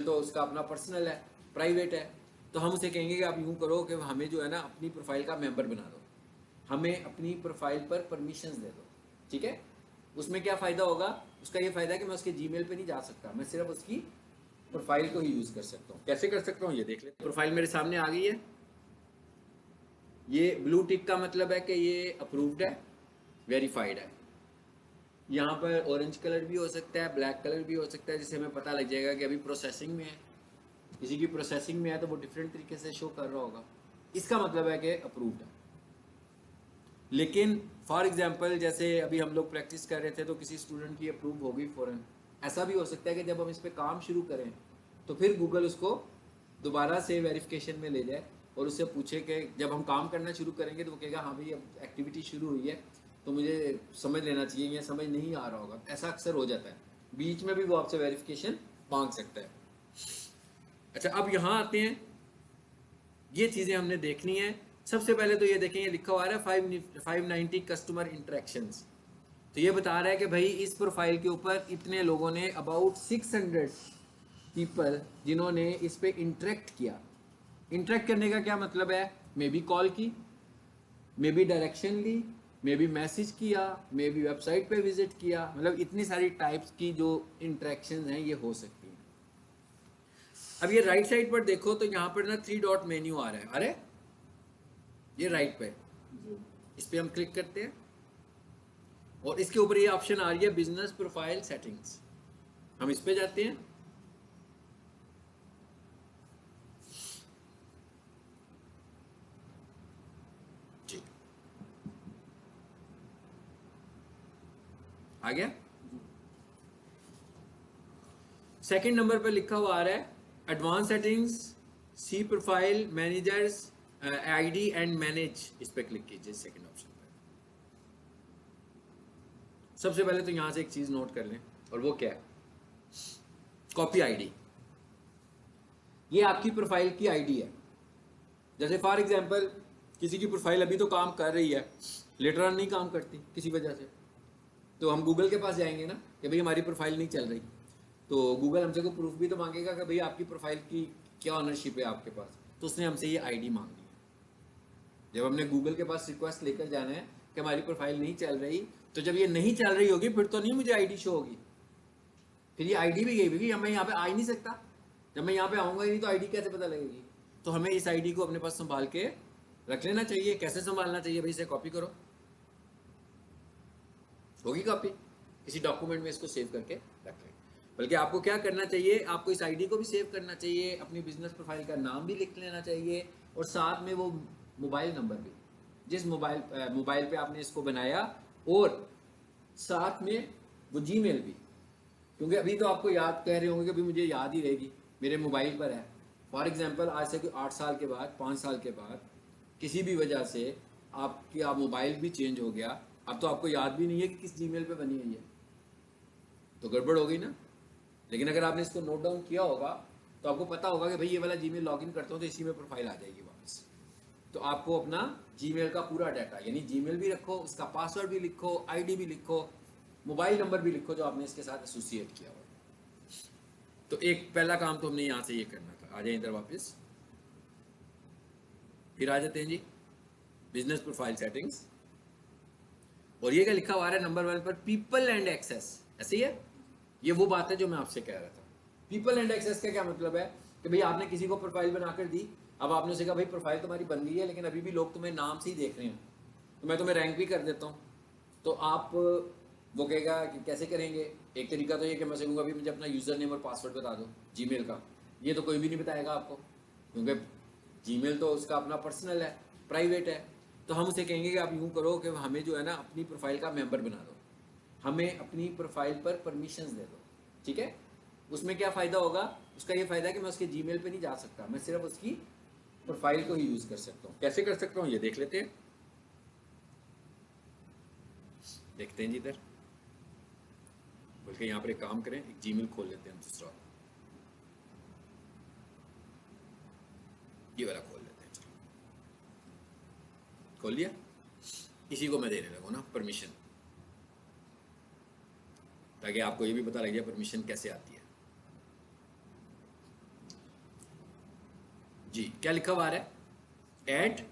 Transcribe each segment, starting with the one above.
तो उसका अपना पर्सनल है, प्राइवेट है, तो हम उसे कहेंगे कि आप यूं करो कि हमें जो है ना अपनी प्रोफाइल का मेंबर बना दो, हमें अपनी प्रोफाइल पर परमिशंस दे दो। ठीक है, उसमें क्या फ़ायदा होगा? उसका ये फ़ायदा है कि मैं उसके जीमेल पे नहीं जा सकता, मैं सिर्फ उसकी प्रोफाइल को ही यूज़ कर सकता हूँ। कैसे कर सकता हूँ ये देख लेते हैं। प्रोफाइल मेरे सामने आ गई है, ये ब्लू टिक का मतलब है कि ये अप्रूव्ड है, वेरीफाइड है। यहाँ पर ऑरेंज कलर भी हो सकता है, ब्लैक कलर भी हो सकता है, जिससे हमें पता लग जाएगा कि अभी प्रोसेसिंग में है। किसी की प्रोसेसिंग में है तो वो डिफरेंट तरीके से शो कर रहा होगा, इसका मतलब है कि अप्रूव्ड है। लेकिन फॉर एग्जांपल जैसे अभी हम लोग प्रैक्टिस कर रहे थे तो किसी स्टूडेंट की अप्रूव हो गई फ़ौरन। ऐसा भी हो सकता है कि जब हम इस पर काम शुरू करें तो फिर गूगल उसको दोबारा से वेरिफिकेशन में ले जाए और उससे पूछे कि जब हम काम करना शुरू करेंगे तो वो कहेगा हाँ भाई अब एक्टिविटी शुरू हुई है तो मुझे समझ लेना चाहिए या समझ नहीं आ रहा होगा। ऐसा अक्सर हो जाता है, बीच में भी वो आपसे वेरिफिकेशन मांग सकता है। अच्छा, अब यहाँ आते हैं, ये चीज़ें हमने देखनी है। सबसे पहले तो ये देखें, ये लिखा हुआ है 590 कस्टमर इंटरेक्शंस। तो ये बता रहा है कि भाई इस प्रोफाइल के ऊपर इतने लोगों ने, अबाउट 600 पीपल जिन्होंने इस पे इंटरेक्ट किया। इंटरेक्ट करने का क्या मतलब है? मे बी कॉल की, मे बी डायरेक्शन ली, मे बी मैसेज किया, मे बी वेबसाइट पे विजिट किया, मतलब इतनी सारी टाइप्स की जो इंटरेक्शन हैं ये हो सकती हैं। अब ये राइट साइड पर देखो तो यहाँ पर ना 3 डॉट मेन्यू आ रहा है। अरे ये राइट पे, इस पे हम क्लिक करते हैं और इसके ऊपर ये ऑप्शन आ रही है बिजनेस प्रोफाइल सेटिंग्स। हम इस पे जाते हैं। जी, आ गया। सेकंड नंबर पे लिखा हुआ आ रहा है advance settings, see profile managers, ID and manage. इस पे क्लिक कीजिए सेकंड ऑप्शन पे। सबसे पहले तो यहां से एक चीज नोट कर लें, और वो क्या है? Copy ID. ये आपकी प्रोफाइल की आईडी है। जैसे फॉर एग्जांपल किसी की प्रोफाइल अभी तो काम कर रही है, लेटर ऑन नहीं काम करती किसी वजह से, तो हम गूगल के पास जाएंगे ना कि भाई हमारी प्रोफाइल नहीं चल रही, तो गूगल हमसे कोई प्रूफ भी तो मांगेगा कि भाई आपकी प्रोफाइल की क्या ऑनरशिप है आपके पास। तो उसने हमसे ये आईडी मांगी है। जब हमने गूगल के पास रिक्वेस्ट लेकर जाना है कि हमारी प्रोफाइल नहीं चल रही, तो जब ये नहीं चल रही होगी फिर तो नहीं मुझे आईडी शो होगी, फिर ये आईडी भी गई होगी, मैं यहाँ पे आ ही नहीं सकता। जब मैं यहाँ पे आऊँगा ही नहीं तो आईडी कैसे पता लगेगी? तो हमें इस आईडी को अपने पास संभाल के रख लेना चाहिए। कैसे संभालना चाहिए भाई? इसे कॉपी करो, होगी कॉपी, किसी डॉक्यूमेंट में इसको सेव करके रख लें। बल्कि आपको क्या करना चाहिए, आपको इस आईडी को भी सेव करना चाहिए, अपनी बिजनेस प्रोफाइल का नाम भी लिख लेना चाहिए, और साथ में वो मोबाइल नंबर भी, जिस मोबाइल पे आपने इसको बनाया, और साथ में वो जीमेल भी। क्योंकि अभी तो आपको याद कह रहे होंगे कि अभी मुझे याद ही रहेगी, मेरे मोबाइल पर है। फॉर एग्जांपल आज से कोई 8 साल के बाद, 5 साल के बाद किसी भी वजह से आप मोबाइल भी चेंज हो गया, अब तो आपको याद भी नहीं है कि किस जीमेल पे बनी हुई है, तो गड़बड़ हो गई ना। लेकिन अगर आपने इसको नोट डाउन किया होगा तो आपको पता होगा कि भाई ये वाला जीमेल लॉगिन करता हूँ तो इसी में प्रोफाइल आ जाएगी वापस। तो आपको अपना जीमेल का पूरा डाटा, यानी जीमेल भी रखो, उसका पासवर्ड भी लिखो, आईडी भी लिखो, मोबाइल नंबर भी लिखो जो आपने इसके साथ एसोसिएट किया हुआ। तो एक पहला काम तो हमने यहाँ से ये करना था। आ जाए इधर वापस, फिर आ जाते हैं जी बिजनेस प्रोफाइल सेटिंग्स, और ये क्या लिखा हुआ है नंबर 1 पर? People and access. ऐसे ही है, ये वो बात है जो मैं आपसे कह रहा था। पीपल एंड एक्सेस का क्या मतलब है कि भाई आपने किसी को प्रोफाइल बनाकर दी, अब आपने उसे कहा भाई प्रोफाइल तुम्हारी बन गई है लेकिन अभी भी लोग तुम्हें नाम से ही देख रहे हैं, तो मैं तुम्हें रैंक भी कर देता हूँ। तो आप, वो कहेगा कि कैसे करेंगे? एक तरीका तो ये कि मैं से कहूँगा भाई मुझे अपना यूज़र नेम और पासवर्ड बता दो जीमेल का। ये तो कोई भी नहीं बताएगा आपको, क्योंकि जीमेल तो उसका अपना पर्सनल है, प्राइवेट है। तो हम उसे कहेंगे कि आप यूँ करो कि हमें जो है ना अपनी प्रोफाइल का मेंबर बना दो, हमें अपनी प्रोफाइल पर परमिशंस दे दो। ठीक है, उसमें क्या फ़ायदा होगा? उसका ये फ़ायदा है कि मैं उसके जीमेल पे नहीं जा सकता, मैं सिर्फ उसकी प्रोफाइल को ही यूज़ कर सकता हूँ। कैसे कर सकता हूँ ये देख लेते हैं। देखते हैं जी इधर, बल्कि यहाँ पर एक काम करें, एक जीमेल खोल लेते हैं दूसरा, ये वाला खोल लेते हैं। चलो खोल लिया, इसी को मैं देने लगा ना परमिशन, ताकि आपको ये भी पता लग जाए परमिशन कैसे आती है। जी क्या लिखा हुआ आ रहा है? एट।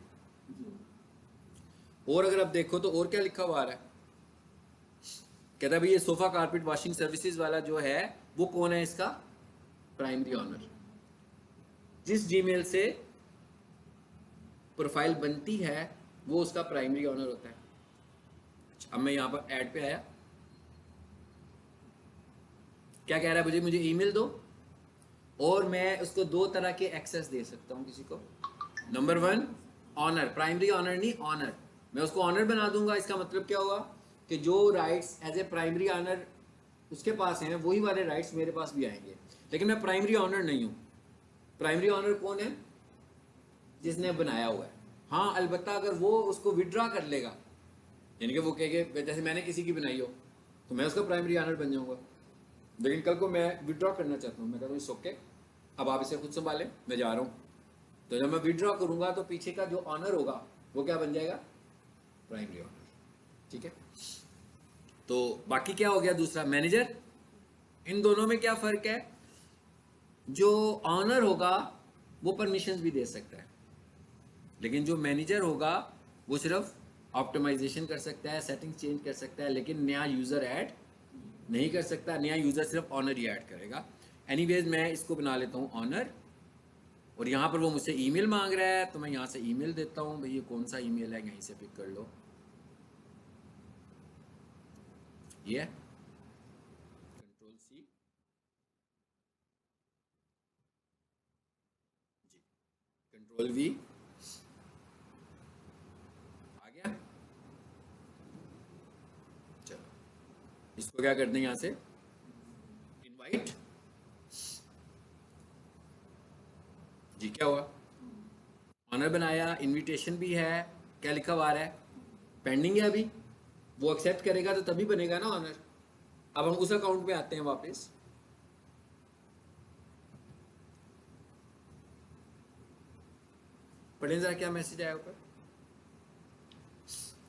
और अगर आप देखो तो और क्या लिखा हुआ आ रहा है? कहता है भाई ये सोफा कारपेट वॉशिंग सर्विसेज वाला जो है वो कौन है इसका प्राइमरी ऑनर। जिस जीमेल से प्रोफाइल बनती है वो उसका प्राइमरी ऑनर होता है। अब मैं यहां पर ऐड पे आया, क्या कह रहा है मुझे? मुझे ईमेल दो और मैं उसको दो तरह के एक्सेस दे सकता हूं किसी को। Number one, owner, primary owner नहीं ऑनर। मैं उसको ऑनर बना दूंगा। इसका मतलब क्या हुआ कि जो rights as a primary owner उसके पास हैं वही वाले राइट्स मेरे पास भी आएंगे। लेकिन मैं प्राइमरी ऑनर नहीं हूं। प्राइमरी ऑनर कौन है? जिसने बनाया हुआ है। हाँ अलबत्ता अगर वो उसको विड्रॉ कर लेगा, यानी कि वो कहेगा जैसे मैंने किसी की बनाई हो तो मैं उसका प्राइमरी ऑनर बन जाऊंगा। लेकिन कल को मैं विड्रॉ करना चाहता हूँ, मैं कहता हूँ इट्स ओके, अब आप इसे खुद संभालें, मैं जा रहा हूँ। तो जब मैं विड्रॉ करूंगा तो पीछे का जो ऑनर होगा वो क्या बन जाएगा? Primary owner. ठीक है। तो बाकी क्या हो गया? दूसरा मैनेजर। इन दोनों में क्या फर्क है? जो ऑनर होगा वो परमिशंस भी दे सकता है, लेकिन जो मैनेजर होगा वो सिर्फ ऑप्टिमाइजेशन कर सकता है, सेटिंग चेंज कर सकता है, लेकिन नया यूज़र ऐड नहीं कर सकता। नया यूज़र सिर्फ ऑनर ही ऐड करेगा। एनीवेज मैं इसको बना लेता हूँ ऑनर, और यहाँ पर वो मुझसे ईमेल मांग रहा है तो मैं यहाँ से ईमेल देता हूँ। भाई ये कौन सा ईमेल है, यहीं से पिक कर लो। ये control C, ji control we, आ गया। चलो इसको क्या करते हैं यहाँ से इनवाइट। जी क्या हुआ? ऑनर बनाया, इनविटेशन भी है, क्या लिखा हुआ है? पेंडिंग है अभी। वो एक्सेप्ट करेगा तो तभी बनेगा ना ऑनर। अब हम उस अकाउंट में आते हैं वापस। पढ़ें जरा क्या मैसेज आया ऊपर।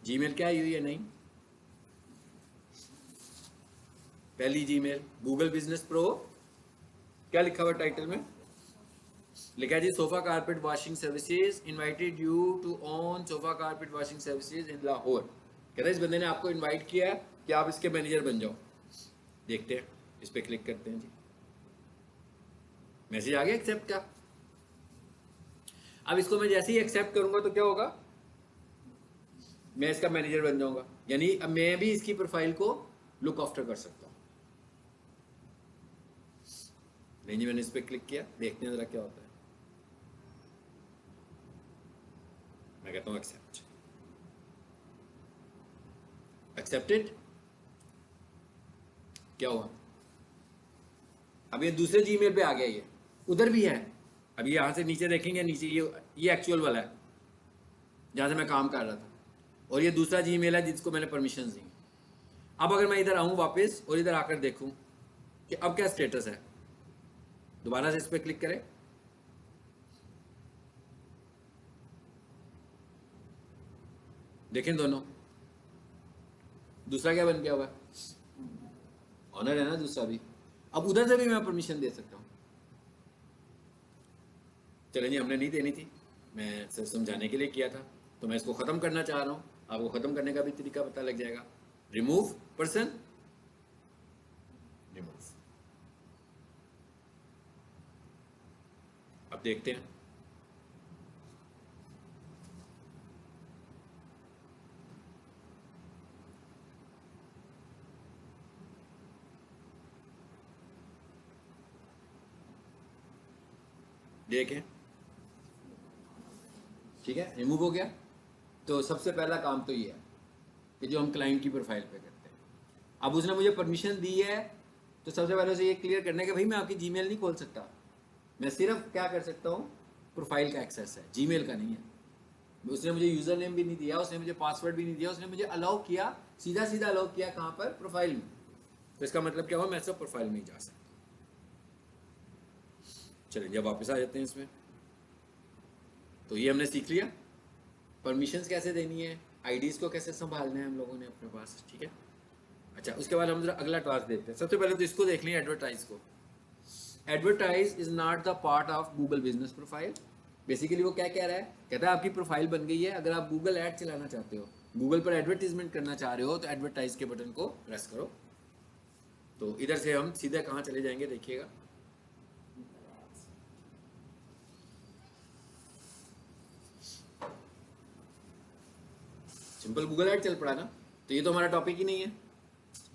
जीमेल क्या आई हुई है? नहीं, पहली जीमेल गूगल बिजनेस प्रो। क्या लिखा हुआ टाइटल में? लिखा है जी sofa carpet washing services invited you to on sofa carpet washing services in Lahore. कहता है इस बंदे ने आपको इनवाइट किया है कि आप इसके मैनेजर बन जाओ। देखते हैं, इस पर क्लिक करते हैं जी। मैसेज आ गया एक्सेप्ट का। अब इसको मैं जैसे ही एक्सेप्ट करूंगा तो क्या होगा? मैं इसका मैनेजर बन जाऊंगा, यानी अब मैं भी इसकी प्रोफाइल को लुक आफ्टर कर सकता हूं। नहीं जी, मैंने इस पर क्लिक किया, देखते हैं जरा क्या होता है। मैं कहता हूं एक्सेप्ट, एक्सेप्टेड। क्या हुआ? अब ये दूसरे जीमेल पे आ गया, ये उधर भी है। अब ये यहां से नीचे देखेंगे, नीचे ये एक्चुअल वाला है जहां से मैं काम कर रहा था, और ये दूसरा जीमेल है जिसको मैंने परमिशन दी। अब अगर मैं इधर आऊं वापस और इधर आकर देखूं कि अब क्या स्टेटस है, दोबारा से इस पर क्लिक करें। देखें दोनों, दूसरा क्या बन गया हुआ है? ऑनर है ना दूसरा भी। अब उधर से भी मैं परमिशन दे सकता हूं। चलें जी, हमने नहीं देनी थी, मैं सिर्फ समझाने के लिए किया था। तो मैं इसको ख़त्म करना चाह रहा हूँ, आपको ख़त्म करने का भी तरीका पता लग जाएगा। Remove person, remove. अब देखते हैं। देखें, ठीक है, रिमूव हो गया। तो सबसे पहला काम तो ये है कि जो हम क्लाइंट की प्रोफाइल पे करते हैं। अब उसने मुझे परमिशन दी है तो सबसे पहले उसे ये क्लियर करना है कि भाई मैं आपकी जीमेल नहीं खोल सकता, मैं सिर्फ क्या कर सकता हूँ, प्रोफाइल का एक्सेस है, जीमेल का नहीं है। उसने मुझे यूज़र नेम भी नहीं दिया, उसने मुझे पासवर्ड भी नहीं दिया, उसने मुझे अलाउ किया, सीधा सीधा अलाउ किया कहाँ पर? प्रोफाइल में। तो इसका मतलब क्या हुआ? मैं सब प्रोफाइल में ही जा सकता। चलिए जब वापस आ जाते हैं इसमें। तो ये हमने सीख लिया परमिशंस कैसे देनी है, आईडीज़ को कैसे संभालना है हम लोगों ने अपने पास। ठीक है। अच्छा, उसके बाद हम जरा अगला टास्क देखते हैं। सबसे पहले तो इसको देख लें, एडवर्टाइज को। Advertise is not the part of Google business profile, basically वो क्या कह रहा है, कहता है आपकी प्रोफाइल बन गई है, अगर आप गूगल ऐड चलाना चाहते हो, गूगल पर एडवर्टीजमेंट करना चाह रहे हो, तो एडवर्टाइज के बटन को प्रेस करो। तो इधर से हम सीधा कहाँ चले जाएंगे देखिएगा, सिंपल गूगल ऐड चल पड़ा ना। तो ये तो हमारा टॉपिक ही नहीं है,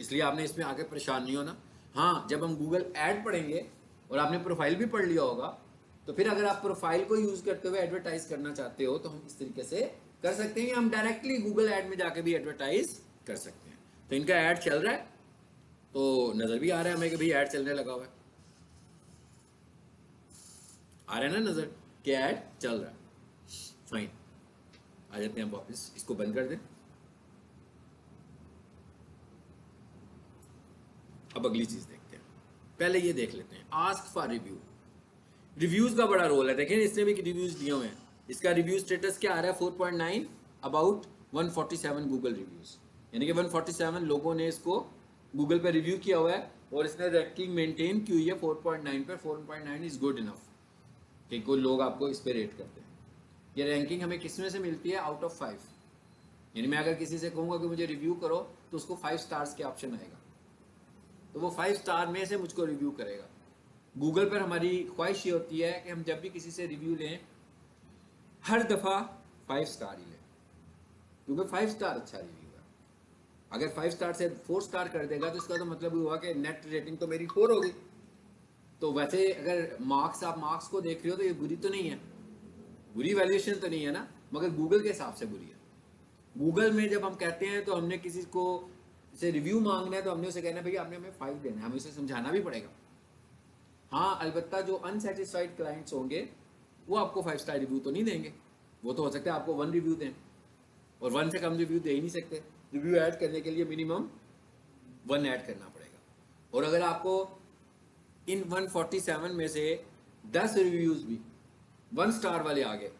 इसलिए आपने इसमें आगे परेशान नहीं होना। हाँ, जब हम गूगल ऐड पढ़ेंगे और आपने प्रोफाइल भी पढ़ लिया होगा, तो फिर अगर आप प्रोफाइल को यूज करते हुए एडवर्टाइज करना चाहते हो तो हम इस तरीके से कर सकते हैं, हम डायरेक्टली गूगल ऐड में जाके भी एडवर्टाइज कर सकते हैं। तो इनका ऐड चल रहा है, तो नजर भी आ रहा है हमें कि भाई ऐड चलने लगा हुआ है, आ रहा है ना नजर कि ऐड चल रहा है। फाइन, आ जाते हैं वापस, इसको बंद कर दें। अब अगली चीज देखते हैं, पहले ये देख लेते हैं, आस्क फॉर रिव्यू। रिव्यूज का बड़ा रोल है, देखें इसने भी रिव्यूज दिए हुए हैं। इसका रिव्यू स्टेटस क्या आ रहा है, 4.9 अबाउट 147 गूगल रिव्यूज, यानी कि 147 लोगों ने इसको गूगल पे रिव्यू किया हुआ है और इसने रैंकिंग मेंटेन की हुई है 4.9 पर। 4.9 इज गुड इनफ कि कोई लोग आपको इस पे रेट करते हैं। ये रैंकिंग हमें किसमें से मिलती है, आउट ऑफ 5। यानी मैं अगर किसी से कहूँगा कि मुझे रिव्यू करो तो उसको 5 स्टार्स के ऑप्शन आएगा, तो वो 5 स्टार में से मुझको रिव्यू करेगा। गूगल पर हमारी ख्वाहिश ये होती है कि हम जब भी किसी से रिव्यू लें हर दफ़ा 5 स्टार ही लें, क्योंकि 5 स्टार अच्छा रिव्यू है। अगर 5 स्टार से 4 स्टार कर देगा तो इसका तो मतलब हुआ कि नेट रेटिंग तो मेरी 4 होगी। तो वैसे अगर मार्क्स, आप मार्क्स को देख रहे हो तो ये बुरी तो नहीं है, बुरी वैल्यूएशन तो नहीं है ना, मगर गूगल के हिसाब से बुरी है। गूगल में जब हम कहते हैं तो हमने किसी को से रिव्यू मांगना है तो हमने उसे कहना है भैया आपने हमें 5 देना है, हमें उसे समझाना भी पड़ेगा। हाँ, अलबत्ता जो अनसेटिस्फाइड क्लाइंट्स होंगे वो आपको 5 स्टार रिव्यू तो नहीं देंगे, वो तो हो सकता है आपको 1 रिव्यू दें, और 1 से कम रिव्यू दे ही नहीं सकते। रिव्यू ऐड करने के लिए मिनिमम 1 ऐड करना पड़ेगा। और अगर आपको इन 147 में से 10 रिव्यूज भी 1 स्टार वाले आ गए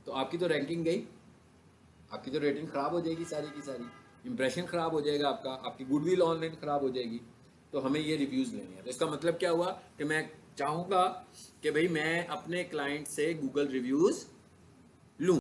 तो आपकी तो रैंकिंग गई, आपकी तो रेटिंग खराब हो जाएगी, सारी की सारी इंप्रेशन खराब हो जाएगा आपका, आपकी गुडविल ऑनलाइन खराब हो जाएगी। तो हमें ये रिव्यूज़ लेने हैं। तो इसका मतलब क्या हुआ कि मैं चाहूँगा कि भाई मैं अपने क्लाइंट से गूगल रिव्यूज़